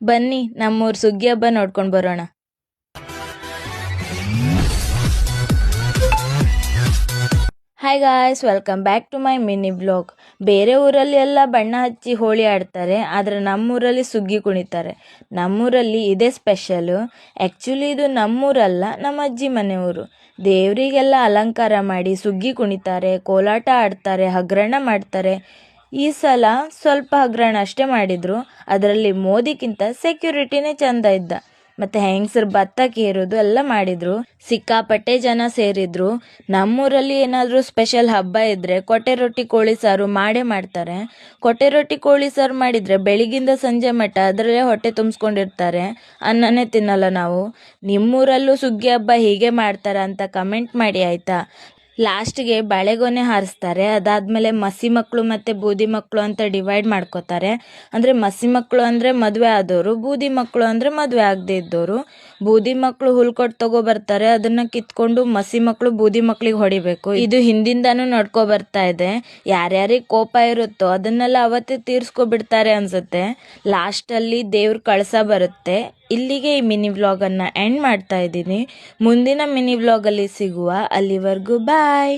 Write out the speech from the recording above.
ಬನ್ನಿ ನಮ್ಮೂರ್ ಸುಗ್ಗಿ ಹಬ್ಬ ನೋಡ್ಕೊಂಡು ಬರೋಣ. Hi guys, welcome back to my mini blog. ಬೇರೆ ಊರಲ್ಲಿ ಎಲ್ಲ ಬಣ್ಣ ಹಚ್ಚಿ ಹೋಳಿ ಆಡ್ತಾರೆ, ಆದರೆ ನಮ್ಮೂರಲ್ಲಿ ಸುಗ್ಗಿ ಕುಣಿತಾರೆ. ನಮ್ಮೂರಲ್ಲಿ ಇದೇ ಸ್ಪೆಷಲು. ಆ್ಯಕ್ಚುಲಿ ಇದು ನಮ್ಮೂರಲ್ಲ, ನಮ್ಮ ಅಜ್ಜಿ ಮನೆ ಊರು. ದೇವರಿಗೆಲ್ಲ ಅಲಂಕಾರ ಮಾಡಿ ಸುಗ್ಗಿ ಕುಣಿತಾರೆ, ಕೋಲಾಟ ಆಡ್ತಾರೆ, ಹಗರಣ ಮಾಡ್ತಾರೆ. ಈ ಸಲ ಸ್ವಲ್ಪ ಹಗರಣ ಅಷ್ಟೇ ಮಾಡಿದ್ರು. ಅದರಲ್ಲಿ ಮೋದಿಗಿಂತ ಸೆಕ್ಯೂರಿಟಿನೇ ಚಂದ ಇದ್ದ. ಮತ್ತೆ ಹೆಂಗಸರು ಭತ್ತ ಕೇರೋದು ಎಲ್ಲ ಮಾಡಿದ್ರು. ಸಿಕ್ಕಾಪಟ್ಟೆ ಜನ ಸೇರಿದ್ರು. ನಮ್ಮೂರಲ್ಲಿ ಏನಾದರೂ ಸ್ಪೆಷಲ್ ಹಬ್ಬ ಇದ್ರೆ ಕೊಟ್ಟೆ ರೊಟ್ಟಿ ಕೋಳಿ ಸಾರು ಮಾಡೇ ಮಾಡ್ತಾರೆ. ಕೊಟ್ಟೆ ರೊಟ್ಟಿ ಕೋಳಿ ಸಾರು ಮಾಡಿದ್ರೆ ಬೆಳಿಗ್ಗಿಂದ ಸಂಜೆ ಮಟ್ಟ ಅದರಲ್ಲೇ ಹೊಟ್ಟೆ ತುಂಬಿಸ್ಕೊಂಡಿರ್ತಾರೆ. ಅನ್ನನೇ ತಿನ್ನಲ್ಲ ನಾವು. ನಿಮ್ಮೂರಲ್ಲೂ ಸುಗ್ಗಿ ಹಬ್ಬ ಹೀಗೆ ಮಾಡ್ತಾರ ಅಂತ ಕಮೆಂಟ್ ಮಾಡಿ ಆಯ್ತಾ. ಲಾಸ್ಟ್ಗೆ ಬಾಳೆಗೊನೆ ಹಾರಿಸ್ತಾರೆ. ಅದಾದಮೇಲೆ ಮಸಿ ಮಕ್ಕಳು ಮತ್ತು ಬೂದಿ ಮಕ್ಕಳು ಅಂತ ಡಿವೈಡ್ ಮಾಡ್ಕೋತಾರೆ. ಅಂದರೆ ಮಸಿ ಮಕ್ಕಳು ಅಂದರೆ ಮದುವೆ ಆದವರು, ಬೂದಿ ಮಕ್ಕಳು ಅಂದರೆ ಮದುವೆ ಆಗದೆ ಇದ್ದವರು. ಬೂದಿ ಮಕ್ಕಳು ಹುಲ್ಕೊಟ್ಟು ತಗೊಬರ್ತಾರೆ, ಅದನ್ನು ಕಿತ್ಕೊಂಡು ಮಸಿ ಮಕ್ಕಳು ಬೂದಿ ಮಕ್ಕಳಿಗೆ ಹೊಡಿಬೇಕು. ಇದು ಹಿಂದಿಂದಾನು ನಡ್ಕೊ ಬರ್ತಾ ಇದೆ. ಯಾರ್ಯಾರಿಗೆ ಕೋಪ ಇರುತ್ತೋ ಅದನ್ನೆಲ್ಲ ಅವತ್ತೇ ತೀರ್ಸ್ಕೊಬಿಡ್ತಾರೆ ಅನ್ಸುತ್ತೆ. ಲಾಸ್ಟಲ್ಲಿ ದೇವ್ರ ಕಳಸ ಬರುತ್ತೆ. ಇಲ್ಲಿಗೆ ಈ ಮಿನಿ ವ್ಲಾಗನ್ನು ಎಂಡ್ ಮಾಡ್ತಾ ಇದ್ದೀನಿ. ಮುಂದಿನ ಮಿನಿ ವ್ಲಾಗಲ್ಲಿ ಸಿಗುವ. ಅಲ್ಲಿವರೆಗೂ ಬಾಯ್.